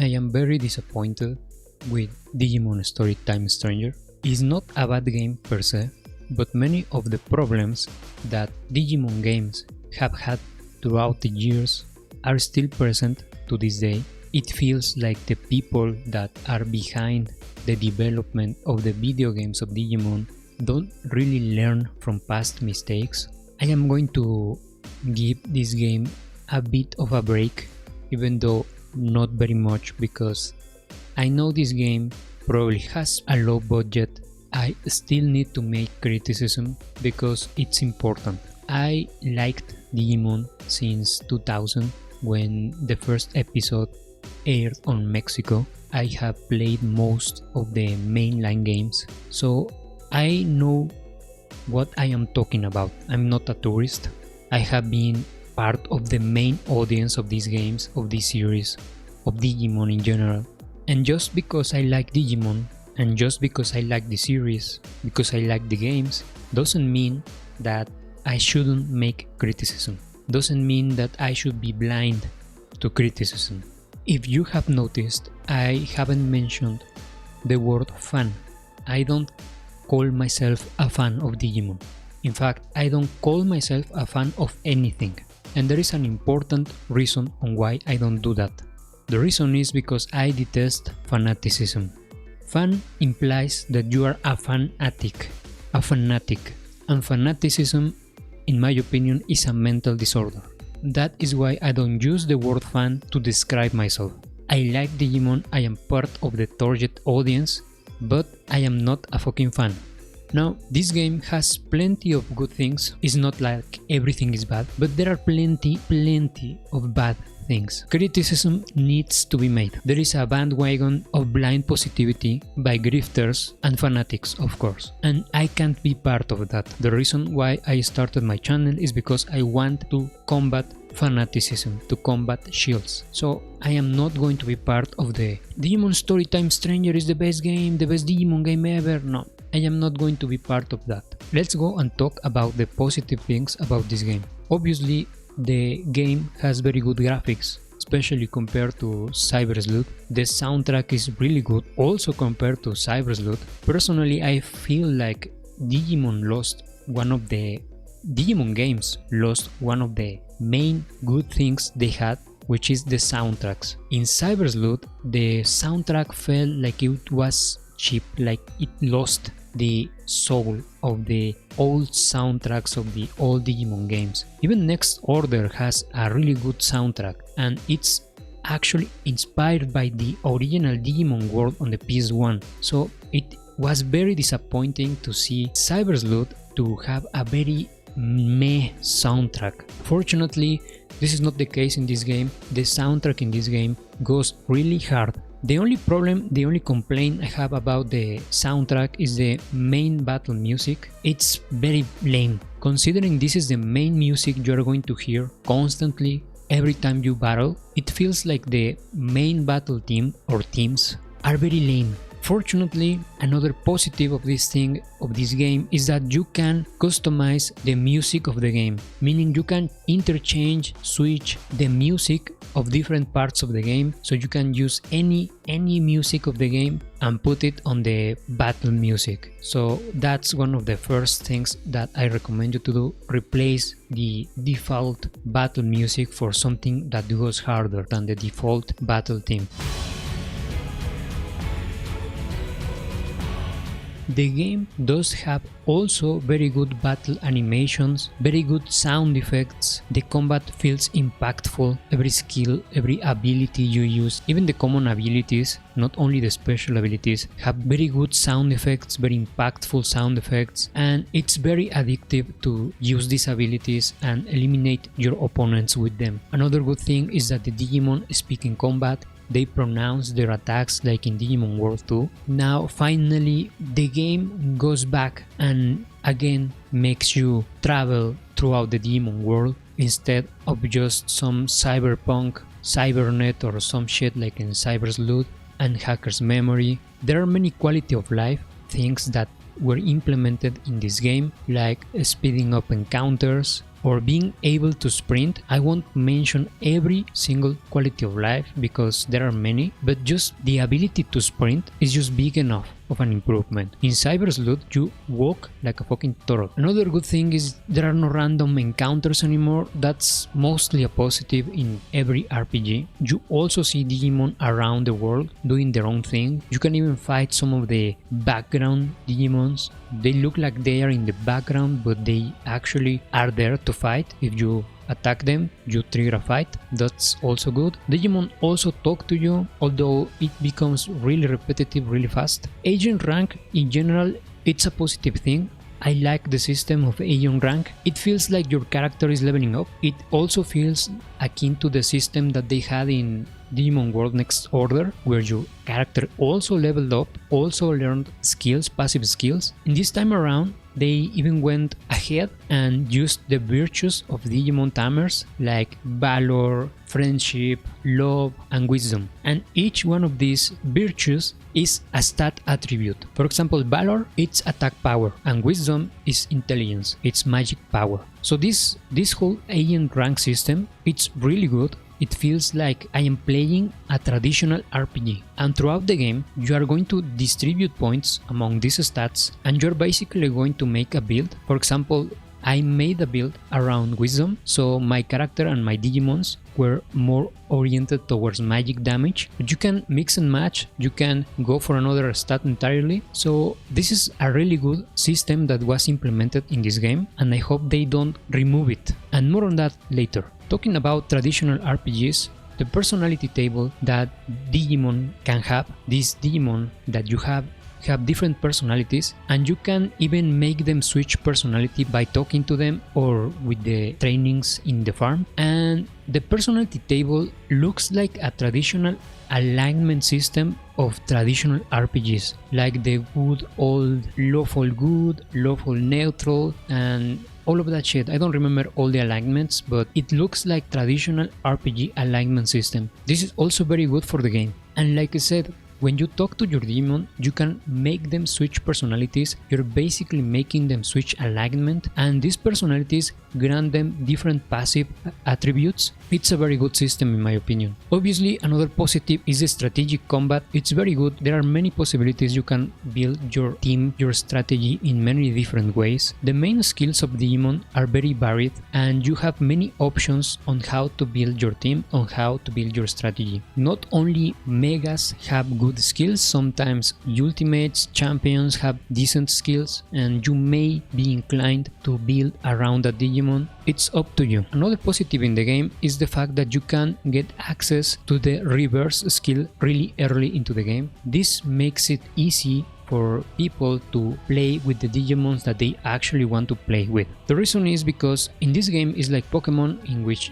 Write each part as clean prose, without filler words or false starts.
I am very disappointed with Digimon Story Time Stranger. It's not a bad game per se, but many of the problems that Digimon games have had throughout the years are still present to this day. It feels like the people that are behind the development of the video games of Digimon don't really learn from past mistakes. I am going to give this game a bit of a break, even though not very much, because I know this game probably has a low budget. I still need to make criticism because it's important. I liked Digimon since 2000 when the first episode aired on Mexico. I have played most of the mainline games, so I know what I am talking about. I'm not a tourist. I have been part of the main audience of these games, of this series, of Digimon in general. And just because I like Digimon, and just because I like the series, because I like the games, doesn't mean that I shouldn't make criticism. Doesn't mean that I should be blind to criticism. If you have noticed, I haven't mentioned the word fan. I don't call myself a fan of Digimon. In fact, I don't call myself a fan of anything. And there is an important reason on why I don't do that. The reason is because I detest fanaticism. Fan implies that you are a fanatic, and fanaticism, in my opinion, is a mental disorder. That is why I don't use the word fan to describe myself. I like Digimon, I am part of the target audience, but I am not a fucking fan. Now, this game has plenty of good things. It's not like everything is bad, but there are plenty of bad things. Criticism needs to be made. There is a bandwagon of blind positivity by grifters and fanatics, of course, and I can't be part of that. The reason why I started my channel is because I want to combat fanaticism, to combat shields. So I am not going to be part of the Digimon Story Time Stranger is the best game, the best Digimon game ever. No, I am not going to be part of that. Let's go and talk about the positive things about this game. Obviously, the game has very good graphics, especially compared to Cyber Sleuth. The soundtrack is really good, also compared to Cyber Sleuth. Personally, I feel like Digimon games lost one of the main good things they had, which is the soundtracks. In Cyber Sleuth, the soundtrack felt like it was cheap, like it lost the soul of the old soundtracks of the old Digimon games. Even Next Order has a really good soundtrack, and it's actually inspired by the original Digimon world on the PS1. So it was very disappointing to see Cyber Sleuth to have a very meh soundtrack. Fortunately, this is not the case in this game. The soundtrack in this game goes really hard. The only complaint I have about the soundtrack is the main battle music. It's very lame. Considering this is the main music you are going to hear constantly every time you battle, it feels like the main battle team or teams are very lame. Fortunately, another positive of this game is that you can customize the music of the game, meaning you can switch the music of different parts of the game, so you can use any music of the game and put it on the battle music. So that's one of the first things that I recommend you to do. Replace the default battle music for something that goes harder than the default battle theme. The game does have also very good battle animations, very good sound effects. The combat feels impactful. Every skill, every ability you use, even the common abilities, not only the special abilities, have very good sound effects, very impactful sound effects, and it's very addictive to use these abilities and eliminate your opponents with them. Another good thing is that the Digimon speak in combat. They pronounce their attacks like in Digimon World 2. Now finally the game goes back and again makes you travel throughout the Digimon world instead of just some cyberpunk, cybernet or some shit like in Cyber Sleuth and Hacker's Memory. There are many quality of life things that were implemented in this game, like speeding up encounters, or being able to sprint. I won't mention every single quality of life because there are many, but just the ability to sprint is just big enough of an improvement. In Cyber Sleuth, you walk like a fucking turtle. Another good thing is there are no random encounters anymore. That's mostly a positive in every RPG. You also see Digimon around the world doing their own thing. You can even fight some of the background Digimons. They look like they are in the background, but they actually are there to fight. If you attack them, you trigger a fight. That's also good. Digimon also talk to you, although it becomes really repetitive really fast. Agent rank in general, it's a positive thing. I like the system of Agent rank. It feels like your character is leveling up. It also feels akin to the system that they had in Digimon World Next Order, where your character also leveled up, also learned skills, passive skills. And this time around, they even went ahead and used the virtues of Digimon tamers like valor, friendship, love, and wisdom. And each one of these virtues is a stat attribute. For example, valor, it's attack power, and wisdom is intelligence, it's magic power. So this whole agent rank system, it's really good. It feels like I am playing a traditional RPG, and throughout the game you are going to distribute points among these stats, and you're basically going to make a build. For example, I made a build around wisdom, so my character and my Digimons were more oriented towards magic damage, but you can mix and match, you can go for another stat entirely. So this is a really good system that was implemented in this game, and I hope they don't remove it, and more on that later. Talking about traditional RPGs, the personality table that Digimon can have, these Digimon that you have different personalities, and you can even make them switch personality by talking to them or with the trainings in the farm. And the personality table looks like a traditional alignment system of traditional RPGs, like the good old lawful good, lawful neutral, and all of that shit. I don't remember all the alignments, but it looks like traditional RPG alignment system. This is also very good for the game. And like I said, when you talk to your Digimon, you can make them switch personalities. You're basically making them switch alignment, and these personalities grant them different passive attributes. It's a very good system in my opinion. Obviously, another positive is the strategic combat. It's very good. There are many possibilities. You can build your team, your strategy in many different ways. The main skills of Digimon are very varied, and you have many options on how to build your team, on how to build your strategy. Not only megas have good skills, sometimes ultimates, champions have decent skills, and you may be inclined to build around a Digimon. It's up to you. Another positive in the game is the fact that you can get access to the reverse skill really early into the game. This makes it easy for people to play with the Digimons that they actually want to play with. The reason is because in this game is like Pokemon, in which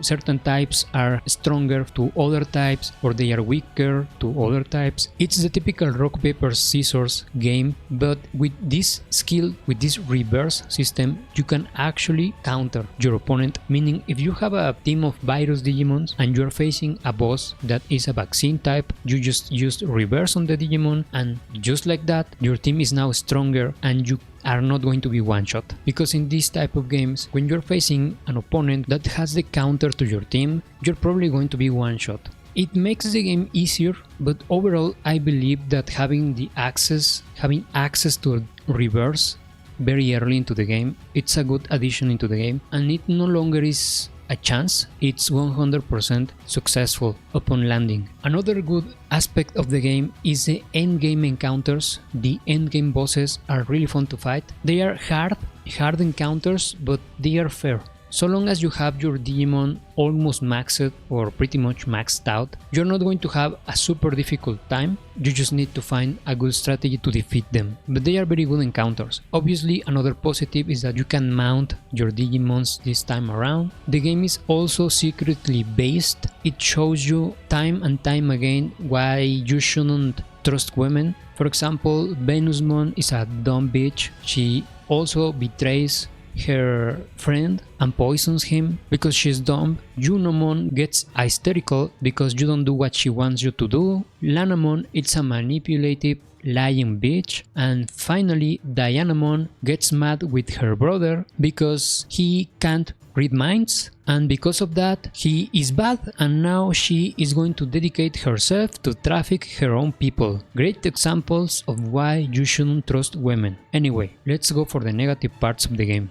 certain types are stronger to other types, or they are weaker to other types. It's the typical rock paper scissors game, but with this skill, with this reverse system, you can actually counter your opponent. Meaning, if you have a team of virus Digimons and you're facing a boss that is a vaccine type, you just use reverse on the Digimon, and just like that, your team is now stronger and you are not going to be one shot. Because in this type of games, when you're facing an opponent that has the counter to your team, you're probably going to be one shot. It makes the game easier, but overall I believe that having access to a reverse very early into the game, it's a good addition into the game, and it no longer is a chance, it's 100% successful upon landing. Another good aspect of the game is the endgame encounters. The endgame bosses are really fun to fight. They are hard encounters, but they are fair. So long as you have your Digimon almost maxed or pretty much maxed out, you're not going to have a super difficult time. You just need to find a good strategy to defeat them. But they are very good encounters. Obviously, another positive is that you can mount your Digimons this time around. The game is also secretly based. It shows you time and time again why you shouldn't trust women. For example, Venusmon is a dumb bitch. She also betrays her friend and poisons him because she's dumb. Junamon gets hysterical because you don't do what she wants you to do. Lanamon is a manipulative lying bitch. And finally, Dianamon gets mad with her brother because he can't read minds, and because of that he is bad, and now she is going to dedicate herself to traffic her own people. Great examples of why you shouldn't trust women. Anyway, let's go for the negative parts of the game.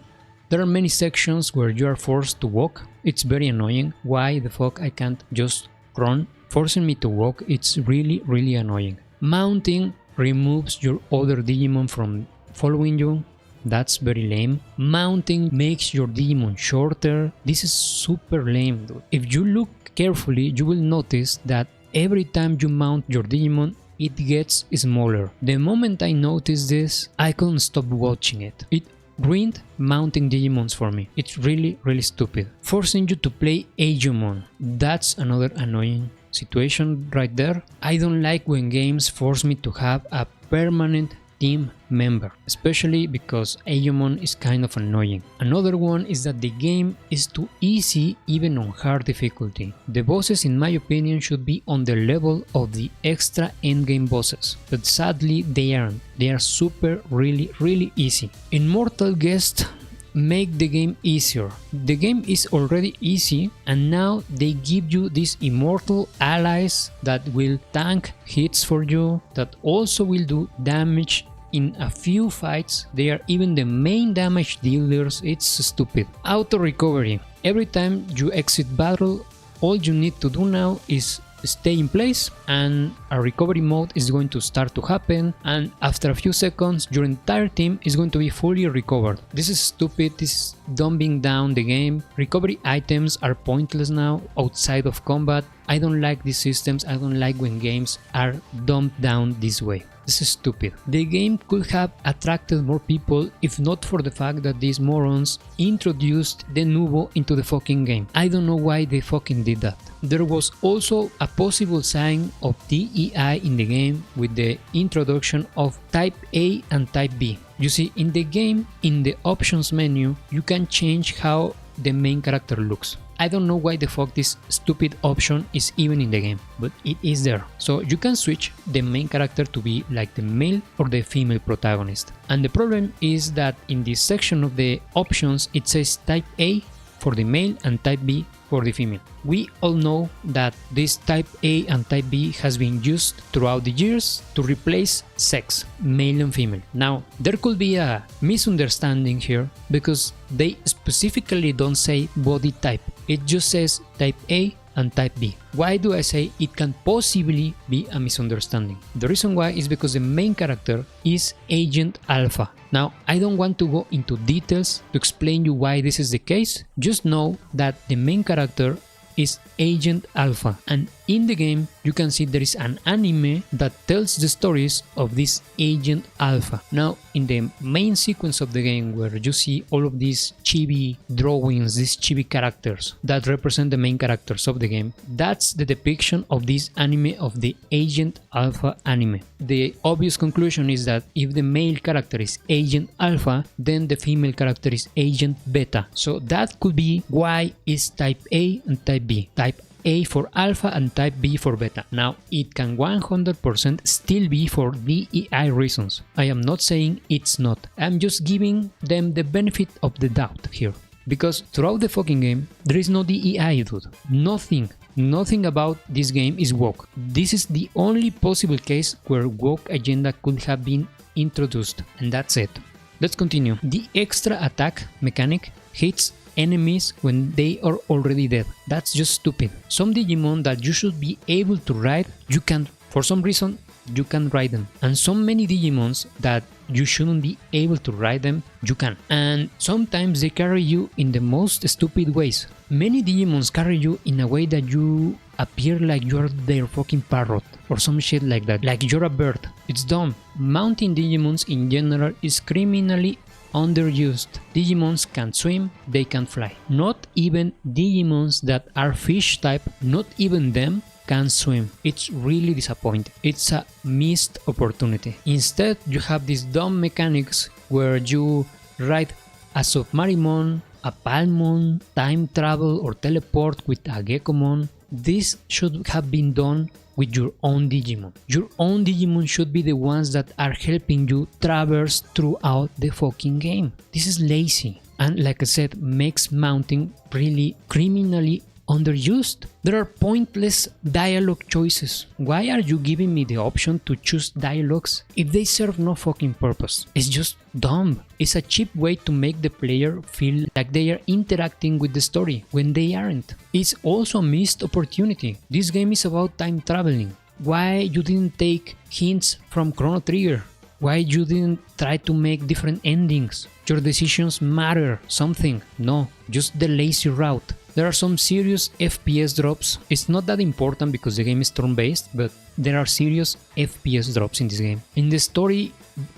There are many sections where you are forced to walk. It's very annoying. Why the fuck I can't just run? Forcing me to walk, it's really annoying. Mounting removes your other Digimon from following you. That's very lame. Mounting makes your Digimon shorter. This is super lame, dude. If you look carefully, you will notice that every time you mount your Digimon, it gets smaller. The moment I noticed this, I couldn't stop watching it. It ruined mounting Digimons for me. It's really stupid. Forcing you to play Agumon. That's another annoying situation right there. I don't like when games force me to have a permanent team member, especially because Agumon is kind of annoying. Another one is that the game is too easy even on hard difficulty. The bosses, in my opinion, should be on the level of the extra endgame bosses, but sadly they aren't. They are super really easy. Immortal Guest make the game easier. The game is already easy, and now they give you these immortal allies that will tank hits for you, that also will do damage in a few fights. They are even the main damage dealers. It's stupid. Auto recovery. Every time you exit battle, all you need to do now is stay in place and a recovery mode is going to start to happen, and after a few seconds your entire team is going to be fully recovered. This is stupid. This is dumbing down the game. Recovery items are pointless now outside of combat. I don't like these systems. I don't like when games are dumbed down this way. This is stupid. The game could have attracted more people if not for the fact that these morons introduced the Nubo into the fucking game. I don't know why they fucking did that. There was also a possible sign of DEI in the game with the introduction of Type A and Type B. You see, in the game, in the options menu, you can change how the main character looks. I don't know why the fuck this stupid option is even in the game, but it is there. So you can switch the main character to be like the male or the female protagonist. And the problem is that in this section of the options it says Type A for the male and Type B for the female. We all know that this Type A and Type B has been used throughout the years to replace sex, male and female. Now, there could be a misunderstanding here because they specifically don't say body type. It just says Type A and Type B. Why do I say it can possibly be a misunderstanding? The reason why is because the main character is Agent Alpha. Now, I don't want to go into details to explain you why this is the case. Just know that the main character is Agent Alpha, and in the game you can see there is an anime that tells the stories of this Agent Alpha. Now, in the main sequence of the game where you see all of these chibi drawings, these chibi characters that represent the main characters of the game, that's the depiction of this anime of the Agent Alpha anime. The obvious conclusion is that if the male character is Agent Alpha, then the female character is Agent Beta. So that could be why is Type A and Type B. Type A for Alpha and Type B for Beta. Now, it can 100% still be for DEI reasons. I am not saying it's not. I'm just giving them the benefit of the doubt here. Because throughout the fucking game, there is no DEI, dude. Nothing about this game is woke. This is the only possible case where woke agenda could have been introduced, and that's it. Let's continue. The extra attack mechanic hits enemies when they are already dead. That's just stupid. Some Digimon that you should be able to ride, you can't. For some reason, you can ride them. And so many Digimons that you shouldn't be able to ride them, you can. And sometimes they carry you in the most stupid ways. Many Digimons carry you in a way that you appear like you're their fucking parrot or some shit like that, like you're a bird. It's dumb. Mounting Digimons in general is criminally underused. Digimons can swim, they can fly. Not even Digimons that are fish type, not even them can swim. It's really disappointing. It's a missed opportunity. Instead, you have these dumb mechanics where you ride a Submarimon, a Palmon, time travel or teleport with a Gekomon. This should have been done with your own Digimon. Your own Digimon should be the ones that are helping you traverse throughout the fucking game. This is lazy, and like I said, makes mounting really criminally underused. There are pointless dialogue choices. Why are you giving me the option to choose dialogues if they serve no fucking purpose? It's just dumb. It's a cheap way to make the player feel like they are interacting with the story when they aren't. It's also a missed opportunity. This game is about time traveling. Why you didn't take hints from Chrono Trigger? Why you didn't try to make different endings? Your decisions matter something. No, just the lazy route. There are some serious FPS drops. It's not that important because the game is turn-based, but there are serious FPS drops in this game. In the story,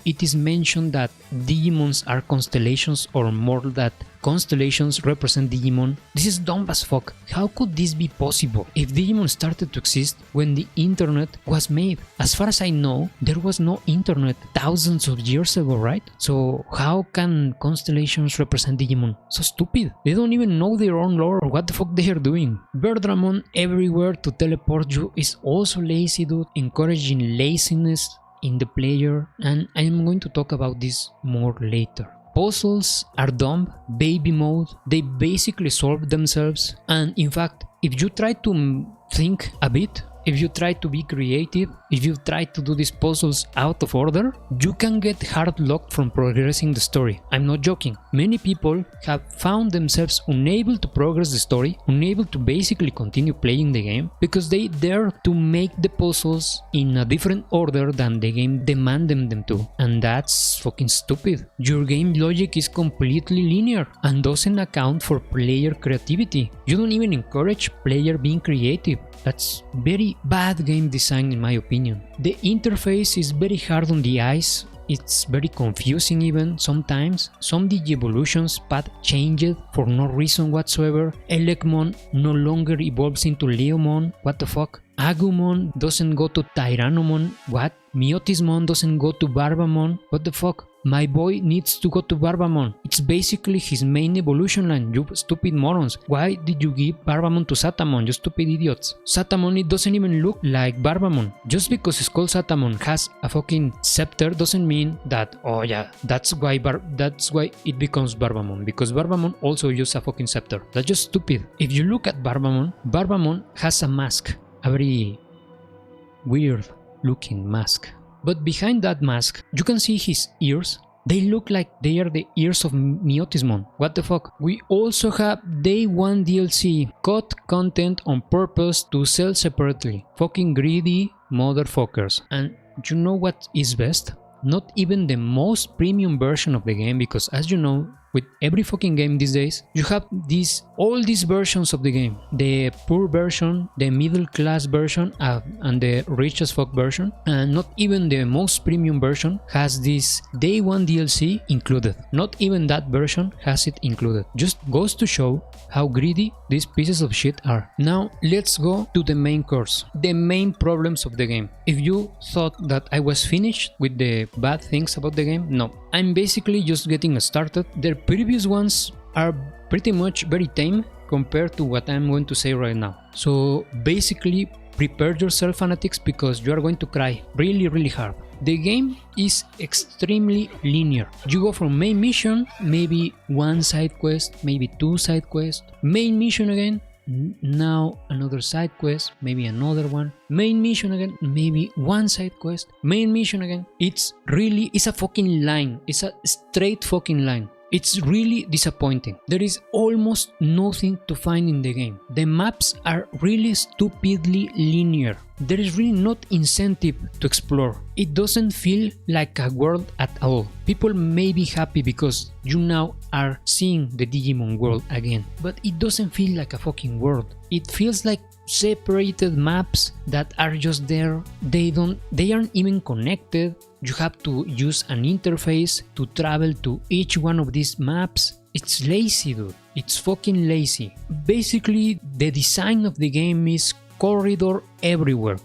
it is mentioned that Digimons are constellations, or more that constellations represent Digimon. This is dumb as fuck. How could this be possible if Digimon started to exist when the internet was made? As far as I know, there was no internet thousands of years ago, right? So how can constellations represent Digimon? So stupid. They don't even know their own lore or what the fuck they are doing. Birdramon everywhere to teleport you is also lazy, dude, encouraging laziness in the player, and I am going to talk about this more later. Puzzles are dumb, baby mode, they basically solve themselves, and in fact, if you try to think a bit, if you try to be creative, if you try to do these puzzles out of order, you can get hard locked from progressing the story. I'm not joking. Many people have found themselves unable to progress the story, unable to basically continue playing the game, because they dare to make the puzzles in a different order than the game demanded them to. And that's fucking stupid. Your game logic is completely linear and doesn't account for player creativity. You don't even encourage player being creative. That's very bad game design in my opinion. The interface is very hard on the eyes. It's very confusing even sometimes. Some Digievolutions path changed for no reason whatsoever. Elecmon no longer evolves into Leomon. What the fuck? Agumon doesn't go to Tyrannomon. What? Miotismon doesn't go to Barbamon. What the fuck? My boy needs to go to Barbamon. It's basically his main evolution line, you stupid morons. Why did you give Barbamon to Satamon, you stupid idiots? Satamon, it doesn't even look like Barbamon. Just because Skull Satamon has a fucking scepter doesn't mean that, oh yeah, that's why it becomes Barbamon. Because Barbamon also uses a fucking scepter. That's just stupid. If you look at Barbamon, Barbamon has a mask. A very weird looking mask. But behind that mask, you can see his ears. They look like they are the ears of Miotismon. What the fuck? We also have Day 1 DLC. Cut content on purpose to sell separately. Fucking greedy motherfuckers. And you know what is best? Not even the most premium version of the game, because as you know, with every fucking game these days, you have all these versions of the game. The poor version, the middle class version, and the rich as fuck version. And not even the most premium version has this Day 1 DLC included. Not even that version has it included. Just goes to show how greedy these pieces of shit are. Now let's go to the main course. The main problems of the game. If you thought that I was finished with the bad things about the game, no. I'm basically just getting started. The previous ones are pretty much very tame compared to what I'm going to say right now. So basically prepare yourself, fanatics, because you are going to cry really hard. The game is extremely linear. You go from main mission, maybe one side quest, maybe two side quests, main mission again, now another side quest, maybe another one, main mission again, maybe one side quest, main mission again. It's a fucking line. It's a straight fucking line. It's really disappointing. There is almost nothing to find in the game. The maps are really stupidly linear. There is really not incentive to explore. It doesn't feel like a world at all. People may be happy because you now are seeing the Digimon world again, but it doesn't feel like a fucking world. It feels like separated maps that are just there. They aren't even connected. You have to use an interface to travel to each one of these maps. It's lazy, dude. It's fucking lazy. Basically, the design of the game is corridors everywhere.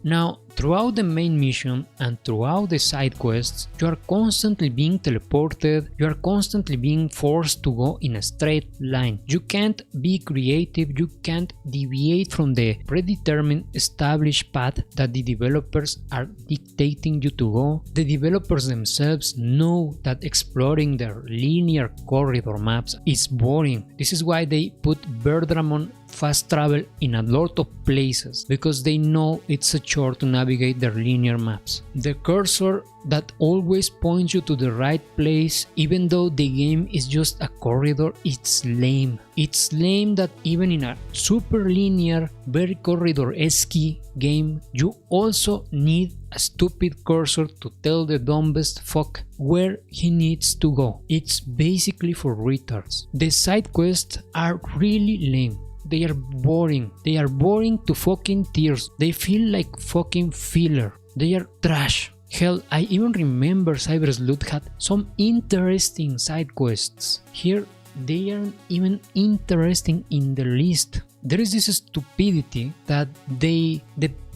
Now, Throughout the main mission and throughout the side quests, you are constantly being teleported, you are constantly being forced to go in a straight line. You can't be creative, you can't deviate from the predetermined established path that the developers are dictating you to go. The developers themselves know that exploring their linear corridor maps is boring. This is why they put Verdramon fast travel in a lot of places, because they know it's a chore to navigate their linear maps. The cursor that always points you to the right place, even though the game is just a corridor, it's lame. It's lame that even in a super linear, very corridor-esque game, you also need a stupid cursor to tell the dumbest fuck where he needs to go. It's basically for retards. The side quests are really lame. They are boring. They are boring to fucking tears. They feel like fucking filler. They are trash. Hell, I even remember Cyber Sleuth had some interesting side quests. Here, they aren't even interesting in the least. There is this stupidity that the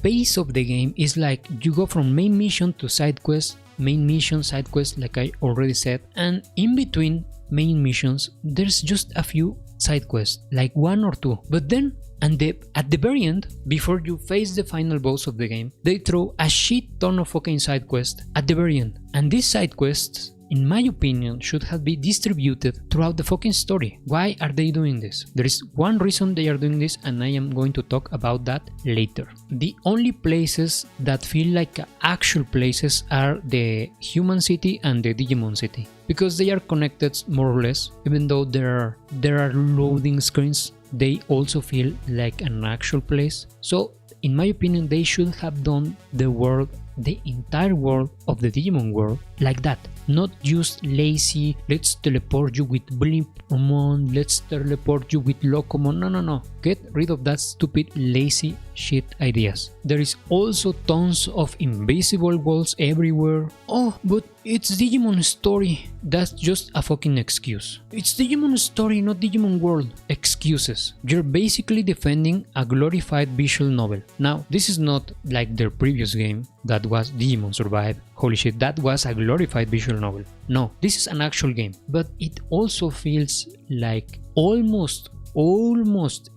pace of the game is like you go from main mission to side quest, main mission, side quest, like I already said, and in between main missions, there's just a few side quests, like one or two. But then, at the very end, before you face the final boss of the game, they throw a shit ton of fucking side quests at the very end. And these side quests, in my opinion, should have been distributed throughout the fucking story. Why are they doing this? There is one reason they are doing this, and I am going to talk about that later. The only places that feel like actual places are the Human City and the Digimon City, because they are connected more or less. Even though there are loading screens, they also feel like an actual place. So in my opinion, they should have done the entire world of the Digimon world like that. Not just lazy, let's teleport you with Blimpmon, let's teleport you with Locomon. No. Get rid of that stupid lazy shit ideas. There is also tons of invisible walls everywhere. Oh, but it's Digimon Story. That's just a fucking excuse. It's Digimon Story, not Digimon World. Excuses. You're basically defending a glorified visual novel. Now, this is not like their previous game that was Digimon Survive. Holy shit, that was a glorified visual novel. No, this is an actual game, but it also feels like almost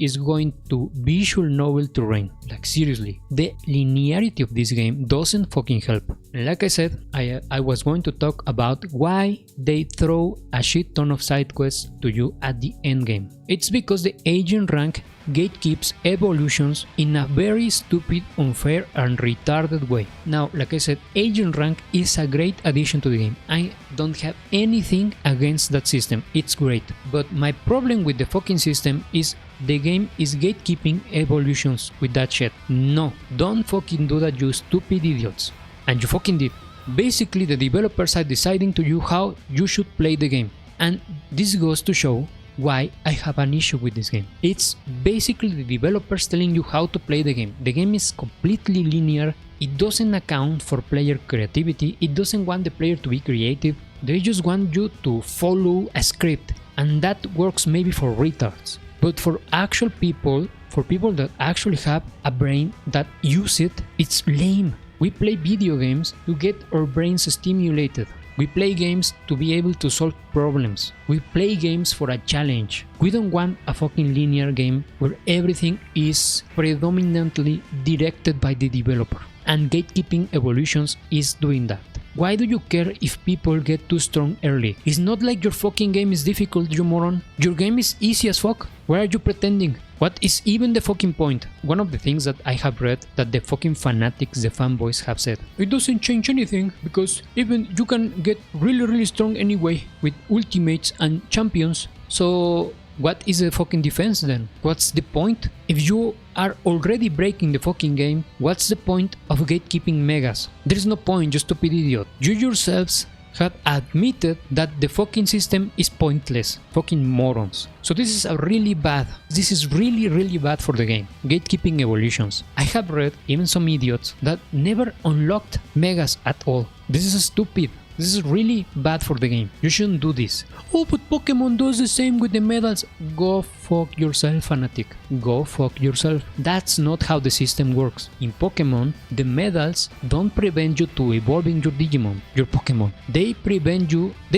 is going to visual novel terrain. Like seriously, the linearity of this game doesn't fucking help. Like I said, I was going to talk about why they throw a shit ton of side quests to you at the end game. It's because the agent rank gatekeeps evolutions in a very stupid, unfair and retarded way. Now, like I said, agent rank is a great addition to the game. I don't have anything against that system, it's great. But my problem with the fucking system is the game is gatekeeping evolutions with that shit. No, don't fucking do that, you stupid idiots. And you fucking did. Basically, the developers are deciding to you how you should play the game. And this goes to show why I have an issue with this game. It's basically the developers telling you how to play the game. The game is completely linear. It doesn't account for player creativity. It doesn't want the player to be creative. They just want you to follow a script. And that works maybe for retards. But for actual people, for people that actually have a brain that use it, it's lame. We play video games to get our brains stimulated. We play games to be able to solve problems. We play games for a challenge. We don't want a fucking linear game where everything is predominantly directed by the developer. And gatekeeping evolutions is doing that. Why do you care if people get too strong early? It's not like your fucking game is difficult, you moron. Your game is easy as fuck. Why are you pretending? What is even the fucking point? One of the things that I have read that the fucking fanatics, the fanboys have said, it doesn't change anything because even you can get really strong anyway with ultimates and champions. So what is the fucking defense then? What's the point? If you are already breaking the fucking game, what's the point of gatekeeping megas? There's no point, you stupid idiot. You yourselves have admitted that the fucking system is pointless. Fucking morons. So this is really bad. This is really bad for the game. Gatekeeping evolutions. I have read even some idiots that never unlocked megas at all. This is stupid. This is really bad for the game. You shouldn't do this. Oh, but Pokemon does the same with the medals. Go fuck yourself, fanatic. Go fuck yourself. That's not how the system works. In Pokemon, the medals don't prevent you to evolving your Digimon, your Pokemon. They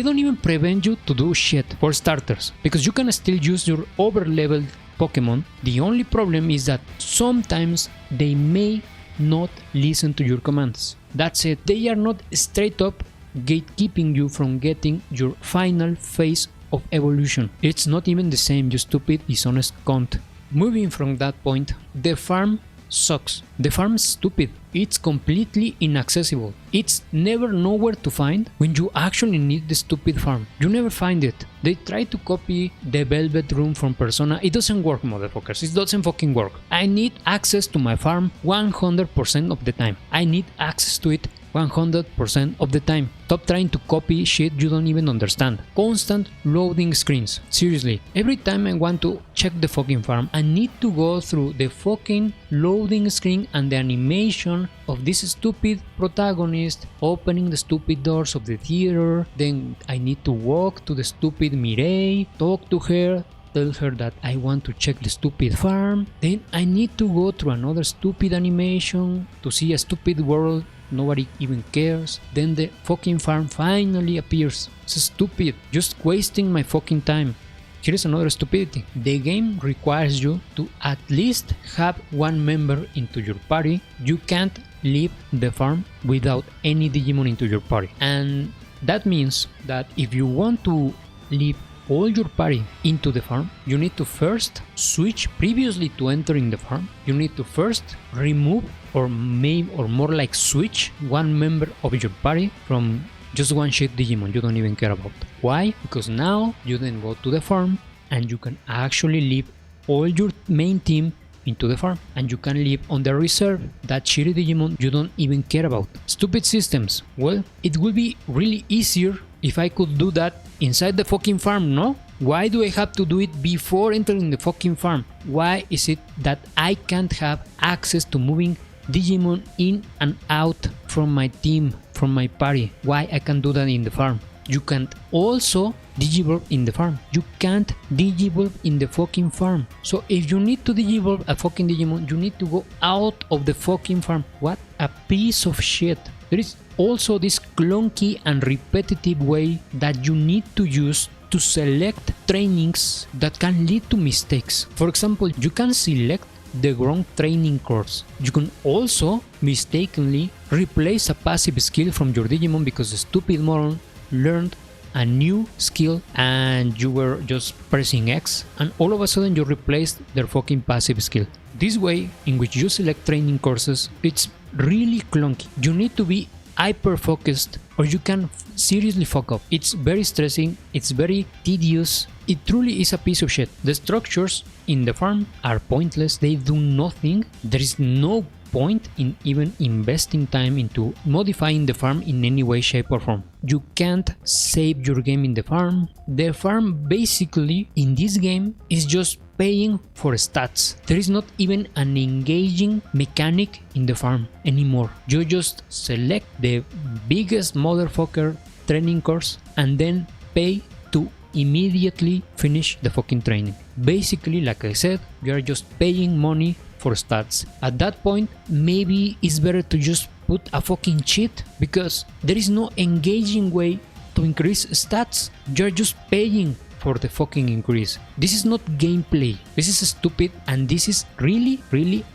don't even prevent you to do shit, for starters, because you can still use your over-leveled Pokemon. The only problem is that sometimes they may not listen to your commands. That's it. They are not straight up gatekeeping you from getting your final phase of evolution. It's not even the same, you stupid, dishonest cunt. Moving from that point, the farm sucks. The farm is stupid. It's completely inaccessible. It's never nowhere to find when you actually need the stupid farm. You never find it. They try to copy the Velvet Room from Persona. It doesn't work, motherfuckers. It doesn't fucking work. I need access to my farm 100% of the time. I need access to it 100% of the time. Stop trying to copy shit you don't even understand. Constant loading screens. Seriously, every time I want to check the fucking farm, I need to go through the fucking loading screen and the animation of this stupid protagonist opening the stupid doors of the theater. Then I need to walk to the stupid Mireille, talk to her, tell her that I want to check the stupid farm. Then I need to go through another stupid animation to see a stupid world nobody even cares. Then the fucking farm finally appears. It's stupid, just wasting my fucking time. Here's another stupidity. The game requires you to at least have one member into your party. You can't leave the farm without any Digimon into your party. And that means that if you want to leave all your party into the farm, you need to first switch previously to entering the farm. You need to first remove or more like switch one member of your party from just one shit Digimon you don't even care about. Why? Because now you then go to the farm and you can actually leave all your main team into the farm, and you can leave on the reserve that shitty Digimon you don't even care about. Stupid systems. Well, it would be really easier if I could do that inside the fucking farm, no? Why do I have to do it before entering the fucking farm? Why is it that I can't have access to moving Digimon in and out from my team, from my party? Why I can't do that in the farm? You can't also Digivolve in the farm. You can't Digivolve in the fucking farm. So if you need to Digivolve a fucking Digimon, you need to go out of the fucking farm. What a piece of shit. There is also this clunky and repetitive way that you need to use to select trainings that can lead to mistakes. For example, you can select the wrong training course. You can also mistakenly replace a passive skill from your Digimon because the stupid moron learned a new skill and you were just pressing X, and all of a sudden you replaced their fucking passive skill. This way in which you select training courses, it's really clunky. You need to be hyper focused or you can seriously fuck up. It's very stressing, it's very tedious, it truly is a piece of shit. The structures in the farm are pointless, they do nothing, there is no point in even investing time into modifying the farm in any way, shape or form. You can't save your game in the farm. The farm basically in this game is just paying for stats. There is not even an engaging mechanic in the farm anymore. You just select the biggest motherfucker training course and then pay to immediately finish the fucking training. Basically, like I said, you are just paying money for stats. At that point, maybe it's better to just put a fucking cheat because there is no engaging way to increase stats. You're just paying for the fucking increase. This is not gameplay. This is stupid and this is really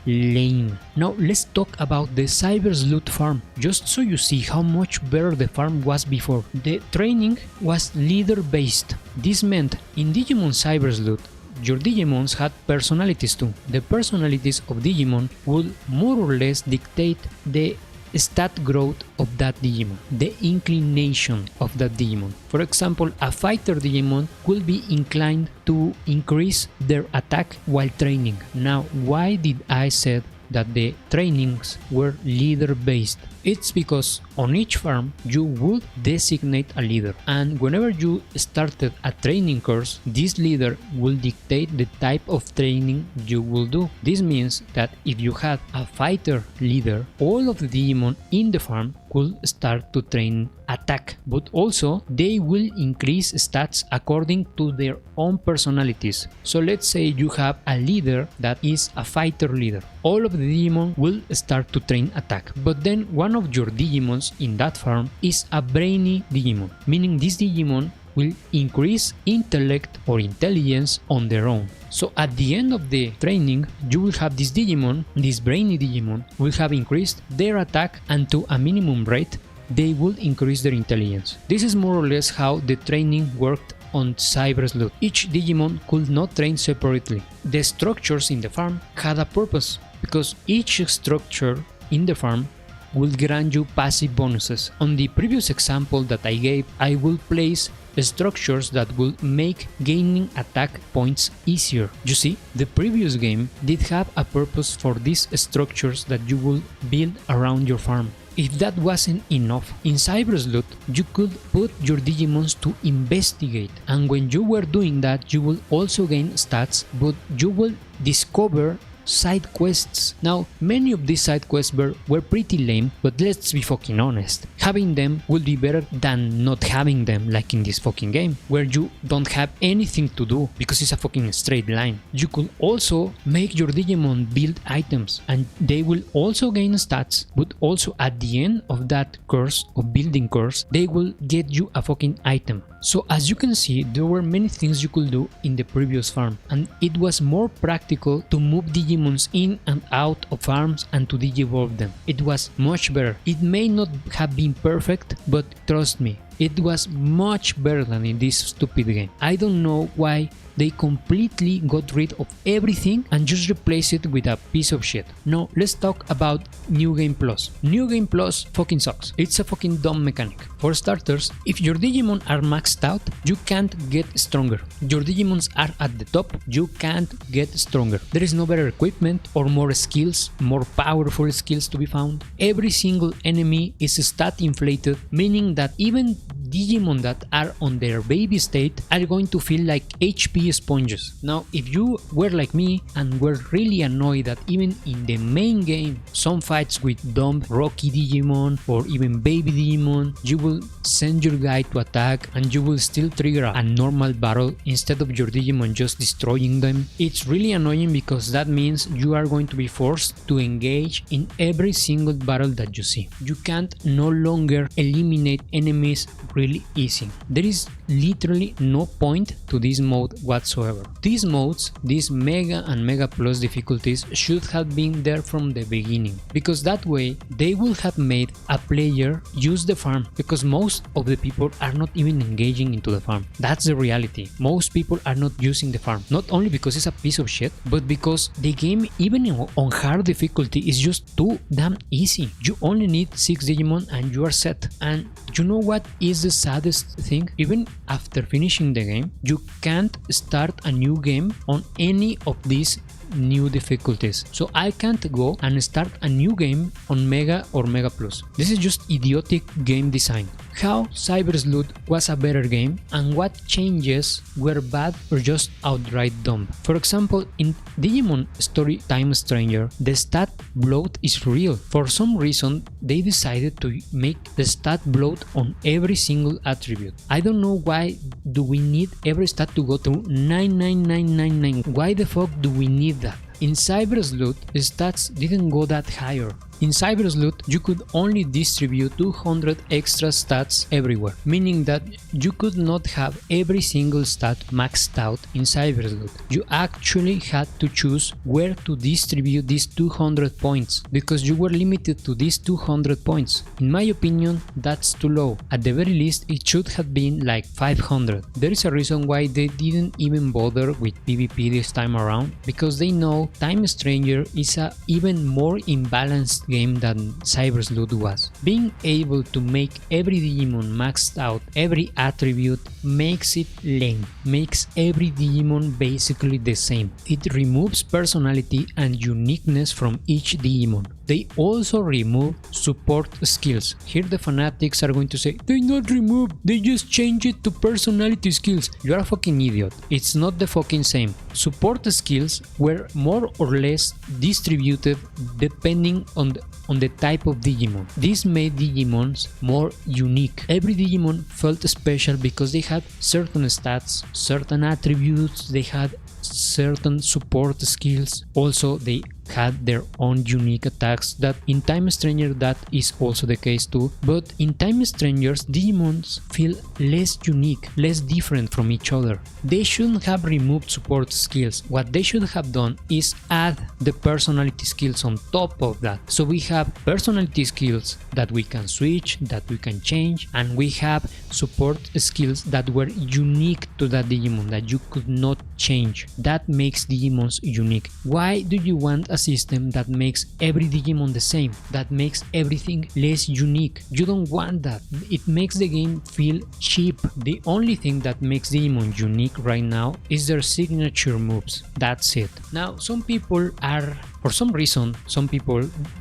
lame. Now let's talk about the Cyber's Loot farm, just so you see how much better the farm was before. The training was leader based. This meant in Digimon Cyber's Loot, your Digimons had personalities too. The personalities of Digimon would more or less dictate the stat growth of that Digimon, the inclination of that Digimon. For example, a fighter Digimon will be inclined to increase their attack while training. Now, why did I say that the trainings were leader based. It's because on each farm you would designate a leader, and whenever you started a training course, this leader will dictate the type of training you will do. This means that if you had a fighter leader, all of the Digimon in the farm could start to train attack, but also they will increase stats according to their own personalities. So let's say you have a leader that is a fighter leader. All of the Digimon will start to train attack, but then one of your Digimons in that farm is a brainy Digimon, meaning this Digimon will increase intellect or intelligence on their own. So at the end of the training, you will have this Digimon, this brainy Digimon, will have increased their attack, and to a minimum rate, they will increase their intelligence. This is more or less how the training worked on Cyber Sleuth. Each Digimon could not train separately. The structures in the farm had a purpose, because each structure in the farm will grant you passive bonuses. On the previous example that I gave, I will place structures that will make gaining attack points easier. You see, the previous game did have a purpose for these structures that you will build around your farm. If that wasn't enough, in Cyber Sleuth you could put your Digimons to investigate, and when you were doing that you will also gain stats, but you will discover side quests. Now, many of these side quests were pretty lame, but let's be fucking honest. Having them will be better than not having them, like in this fucking game, where you don't have anything to do because it's a fucking straight line. You could also make your Digimon build items, and they will also gain stats, but also at the end of that course, of building course, they will get you a fucking item. So as you can see, there were many things you could do in the previous farm, and it was more practical to move Digimons in and out of farms and to Digivolve them. It was much better. It may not have been perfect, but trust me, it was much better than in this stupid game. I don't know why they completely got rid of everything and just replaced it with a piece of shit. Now let's talk about New Game Plus. New Game Plus fucking sucks. It's a fucking dumb mechanic. For starters, if your Digimon are maxed out, you can't get stronger. Your Digimons are at the top, you can't get stronger. There is no better equipment or more skills, more powerful skills to be found. Every single enemy is stat inflated, meaning that even Digimon that are on their baby state are going to feel like HP sponges. Now, if you were like me and were really annoyed that even in the main game, some fights with dumb Rocky Digimon or even baby Digimon, you will send your guy to attack and you will still trigger a normal battle instead of your Digimon just destroying them. It's really annoying because that means you are going to be forced to engage in every single battle that you see. You can't no longer eliminate enemies really easy. There is literally no point to this mode whatsoever. These modes, these Mega and Mega Plus difficulties should have been there from the beginning, because that way they will have made a player use the farm, because most of the people are not even engaging into the farm. That's the reality. Most people are not using the farm, not only because it's a piece of shit, but because the game, even on hard difficulty, is just too damn easy. You only need 6 Digimon and you are set. And you know what is the saddest thing? Even after finishing the game, you can't start a new game on any of these new difficulties. So I can't go and start a new game on Mega or Mega Plus. This is just idiotic game design. How Cyber Sleuth was a better game, and what changes were bad or just outright dumb. For example, in Digimon Story Time Stranger, the stat bloat is real. For some reason, they decided to make the stat bloat on every single attribute. I don't know why do we need every stat to go through 99999. Why the fuck do we need that? In Cyber Sleuth, the stats didn't go that higher. In Cyber Sleuth, you could only distribute 200 extra stats everywhere, meaning that you could not have every single stat maxed out in Cyber Sleuth. You actually had to choose where to distribute these 200 points, because you were limited to these 200 points. In my opinion, that's too low. At the very least, it should have been like 500. There is a reason why they didn't even bother with PvP this time around, because they know Time Stranger is a even more imbalanced game than Cyber Sleuth was. Being able to make every Digimon maxed out, every attribute, makes it lame, makes every Digimon basically the same. It removes personality and uniqueness from each Digimon. they also remove support skills. Here the fanatics are going to say, they not removed, they just change it to personality skills. You're a fucking idiot. It's not the fucking same. Support skills were more or less distributed depending on the type of Digimon. This made Digimons more unique. Every Digimon felt special because they had certain stats, certain attributes, they had certain support skills. Also, they had their own unique attacks. That in Time Stranger that is also the case too, but in Time Strangers Digimons feel less unique, less different from each other. They shouldn't have removed support skills. What they should have done is add the personality skills on top of that. So we have personality skills that we can switch, that we can change, and we have support skills that were unique to that Digimon that you could not change. That makes Digimons unique. Why do you want a system that makes every Digimon the same, that makes everything less unique? You don't want that. It makes the game feel cheap. The only thing that makes Digimon unique right now is their signature moves. That's it. Now, some people are, for some reason,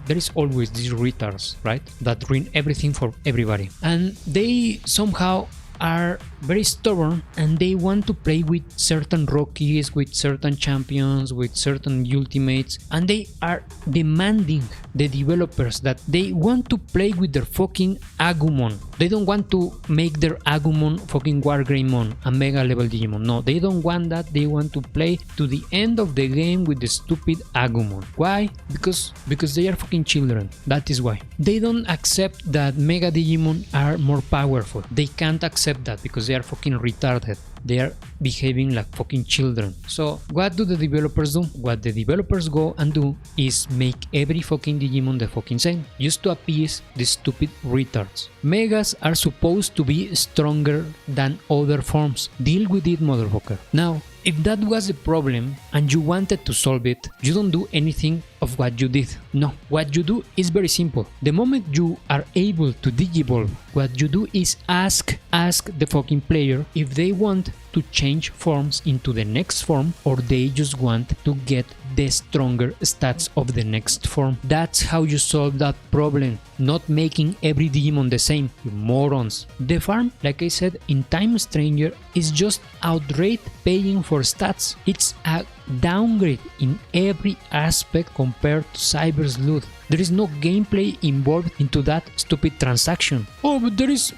there is always these retards, right, that ruin everything for everybody, and they somehow are very stubborn and they want to play with certain rookies, with certain champions, with certain ultimates, and they are demanding the developers that they want to play with their fucking Agumon. They don't want to make their Agumon fucking Wargreymon, a mega level Digimon. No, they don't want that. They want to play to the end of the game with the stupid Agumon. Why? Because they are fucking children. That is why. They don't accept that mega Digimon are more powerful. They can't accept that because they are fucking retarded. They are behaving like fucking children. So what do the developers do? What the developers go and do is make every fucking Digimon the fucking same, just to appease the stupid retards. Megas are supposed to be stronger than other forms. Deal with it, motherfucker. Now, if that was the problem and you wanted to solve it, you don't do anything of what you did. No, what you do is very simple. The moment you are able to digivolve, what you do is ask the fucking player if they want to change forms into the next form or they just want to get the stronger stats of the next form. That's how you solve that problem, not making every Digimon the same, you morons. The farm, like I said, in Time Stranger is just outright paying for stats. It's a downgrade in every aspect compared to Cyber Sleuth. There is no gameplay involved into that stupid transaction. Oh, but there is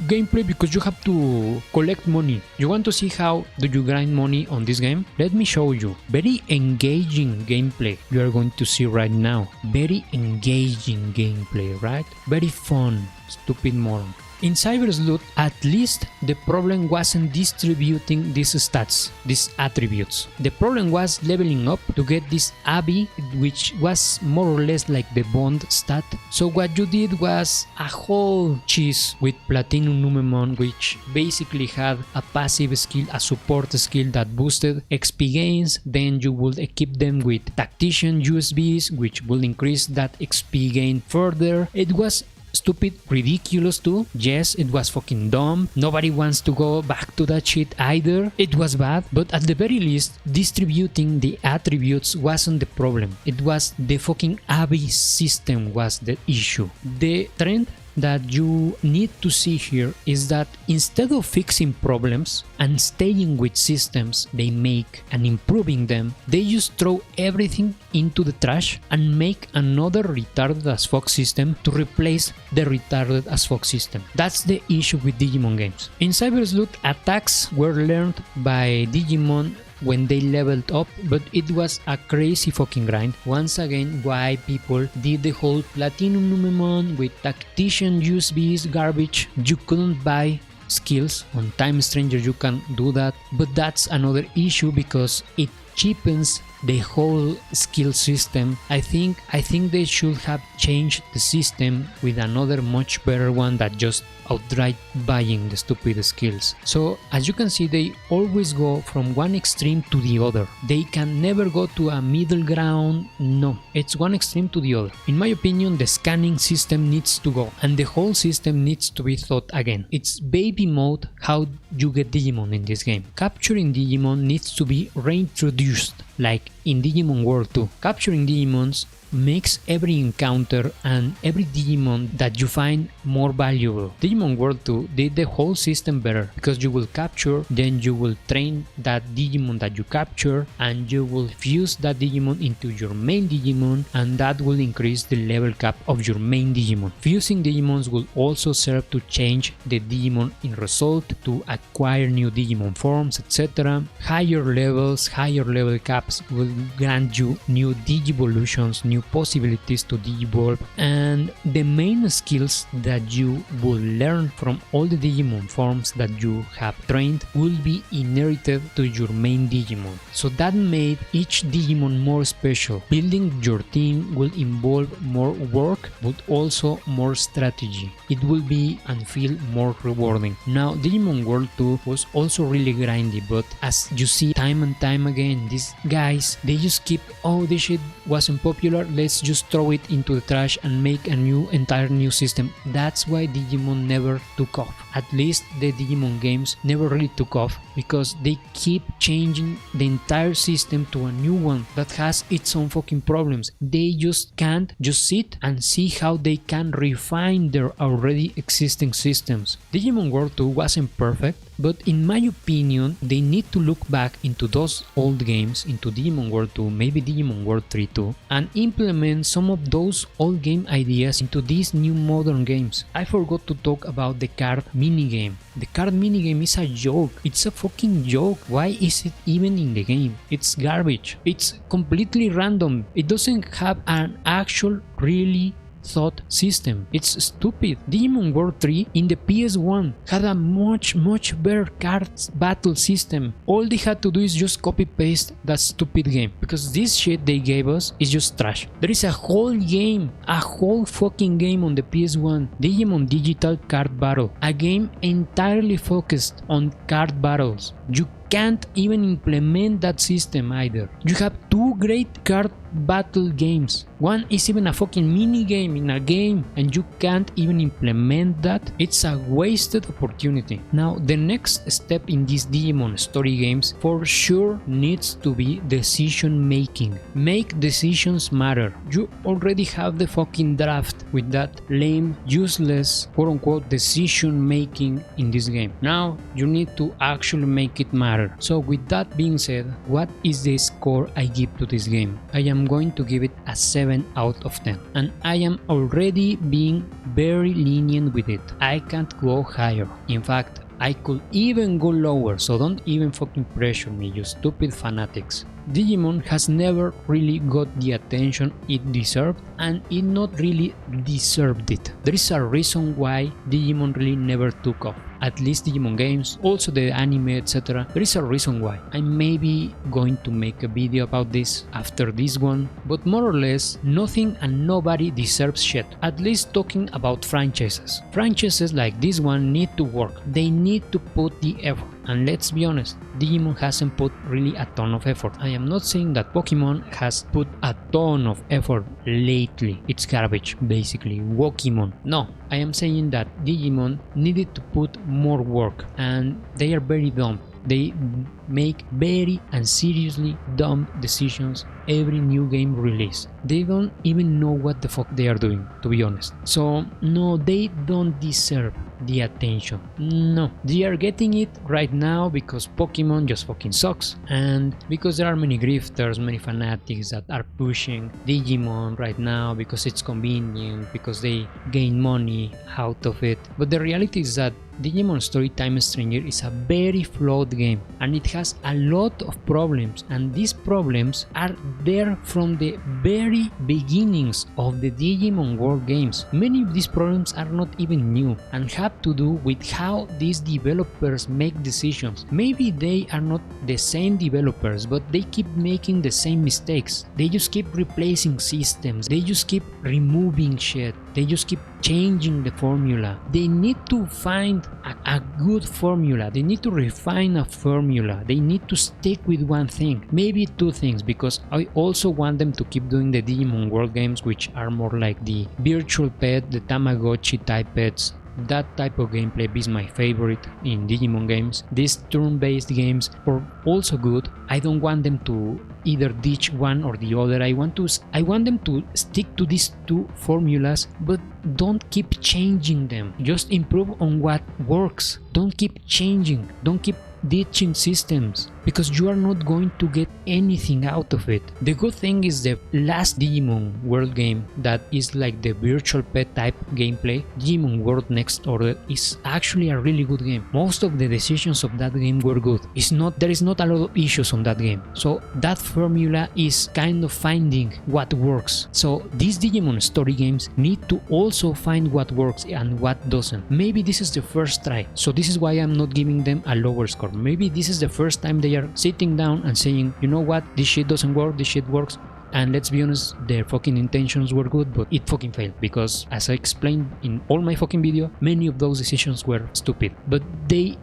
gameplay because you have to collect money. You want to see how do you grind money on this game? Let me show you. Very engaging gameplay you are going to see right now. Very engaging gameplay, right? Very fun, stupid moron. In Cyber Sleuth, at least the problem wasn't distributing these stats, these attributes. The problem was leveling up to get this Abby, which was more or less like the Bond stat. So what you did was a whole cheese with Platinum Numemon, which basically had a passive skill, a support skill that boosted XP gains. Then you would equip them with Tactician USBs, which will increase that XP gain further. It was stupid, ridiculous too. Yes, it was fucking dumb. Nobody wants to go back to that shit either. It was bad, but at the very least, distributing the attributes wasn't the problem. It was the fucking Abby system was the issue. The trend that you need to see here is that instead of fixing problems and staying with systems they make and improving them, they just throw everything into the trash and make another retarded as fuck system to replace the retarded as fuck system. That's the issue with Digimon games. In Cyber Sleuth, attacks were learned by Digimon when they leveled up, but it was a crazy fucking grind. Once again, why people did the whole Platinum Numemon with Tactician USBs garbage. You couldn't buy skills on Time Stranger, you can do that, but that's another issue because it cheapens the whole skill system. I think they should have changed the system with another much better one that just outright buying the stupid skills. So as you can see, they always go from one extreme to the other. They can never go to a middle ground. No, it's one extreme to the other. In my opinion, the scanning system needs to go and the whole system needs to be thought again. It's baby mode how you get Digimon in this game. Capturing Digimon needs to be reintroduced like in Digimon World 2. Capturing Digimons makes every encounter and every Digimon that you find more valuable. Digimon World 2 did the whole system better because you will capture, then you will train that Digimon that you capture, and you will fuse that Digimon into your main Digimon, and that will increase the level cap of your main Digimon. Fusing Digimons will also serve to change the Digimon in result, to acquire new Digimon forms, etc. Higher levels, higher level caps will grant you new Digivolutions, new possibilities to Digivolve, and the main skills that you will learn from all the Digimon forms that you have trained will be inherited to your main Digimon. So that made each Digimon more special. Building your team will involve more work, but also more strategy. It will be and feel more rewarding. Now, Digimon World 2 was also really grindy, but as you see time and time again, these guys, they just keep, oh, this shit wasn't popular, let's just throw it into the trash and make a entire new system. That's why Digimon never took off. At least the Digimon games never really took off because they keep changing the entire system to a new one that has its own fucking problems. They just can't just sit and see how they can refine their already existing systems. Digimon World 2 wasn't perfect, but in my opinion, they need to look back into those old games, into Digimon World 2, maybe Digimon World 3 too, and implement some of those old game ideas into these new modern games. I forgot to talk about the card minigame. The card minigame is a joke. It's a fucking joke. Why is it even in the game? It's garbage. It's completely random. It doesn't have an actual really thought system. It's stupid. Digimon World 3 in the PS1 had a much better cards battle system. All they had to do is just copy paste that stupid game, because this shit they gave us is just trash. There is a whole game, a whole fucking game on the PS1, Digimon Digital Card Battle, a game entirely focused on card battles. You can't even implement that system either. You have two great card battle games. One is even a fucking mini game in a game, and you can't even implement that. It's a wasted opportunity. Now, the next step in these Digimon story games for sure needs to be decision making. Make decisions matter. You already have the fucking draft with that lame, useless, quote unquote decision making in this game. Now, you need to actually make it matter. So with that being said, what is the score I give to this game? I am going to give it a 7 out of 10, and I am already being very lenient with it. I can't go higher. In fact, I could even go lower, so don't even fucking pressure me, you stupid fanatics. Digimon has never really got the attention it deserved, and it not really deserved it. There is a reason why Digimon really never took off. At least Digimon games, also the anime, etc. There is a reason why. I may be going to make a video about this after this one, but more or less, nothing and nobody deserves shit. At least talking about franchises. Franchises like this one need to work. They need to put the effort. And let's be honest, Digimon hasn't put really a ton of effort. I am not saying that Pokemon has put a ton of effort lately. It's garbage, basically. Wokemon. No, I am saying that Digimon needed to put more work, and they are very dumb. They make very and seriously dumb decisions every new game release. They don't even know what the fuck they are doing, to be honest. So no, they don't deserve the attention. No, they are getting it right now because Pokemon just fucking sucks, and because there are many grifters, many fanatics that are pushing Digimon right now because it's convenient, because they gain money out of it. But the reality is that Digimon Story Time Stranger is a very flawed game, and it has a lot of problems, and these problems are there from the very beginnings of the Digimon World games. Many of these problems are not even new and have to do with how these developers make decisions. Maybe they are not the same developers, but they keep making the same mistakes. They just keep replacing systems, they just keep removing shit, they just keep changing the formula. They need to find a good formula, they need to refine a formula, they need to stick with one thing, maybe two things, because I also want them to keep doing the Digimon World games, which are more like the virtual pet, the Tamagotchi type pets, That type of gameplay is my favorite in Digimon games. These turn-based games are also good. I don't want them to either ditch one or the other. I want them to stick to these two formulas, but don't keep changing them. Just improve on what works. Don't keep changing. Don't keep ditching systems, because you are not going to get anything out of it. The good thing is the last Digimon World game, that is like the virtual pet type gameplay, Digimon World Next Order, is actually a really good game. Most of the decisions of that game were good. There is not a lot of issues on that game. So that formula is kind of finding what works. So these Digimon story games need to also find what works and what doesn't. Maybe this is the first try, so this is why I'm not giving them a lower score. Maybe this is the first time they are sitting down and saying, you know what, this shit doesn't work, this shit works. And let's be honest, their fucking intentions were good, but it fucking failed, because as I explained in all my fucking video, many of those decisions were stupid. But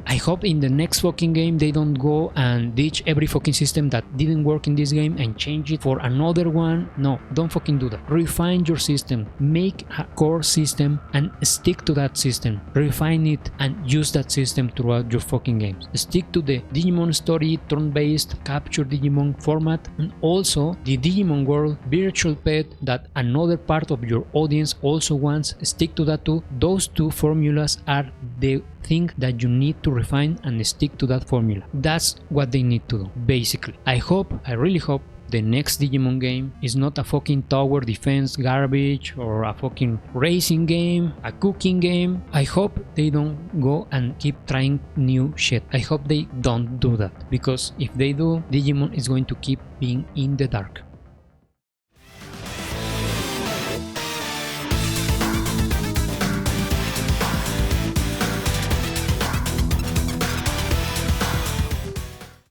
I hope in the next fucking game they don't go and ditch every fucking system that didn't work in this game and change it for another one. No, don't fucking do that. Refine your system, make a core system and stick to that system. Refine it and use that system throughout your fucking games. Stick to the Digimon Story turn-based capture Digimon format, and also the Digimon World virtual pet that another part of your audience also wants. Stick to that too. Those two formulas are the thing that you need to refine, and stick to that formula. That's what they need to do, basically. I really hope the next Digimon game is not a fucking tower defense garbage or a fucking racing game, a cooking game. I hope they don't go and keep trying new shit. I hope they don't do that, because if they do, Digimon is going to keep being in the dark.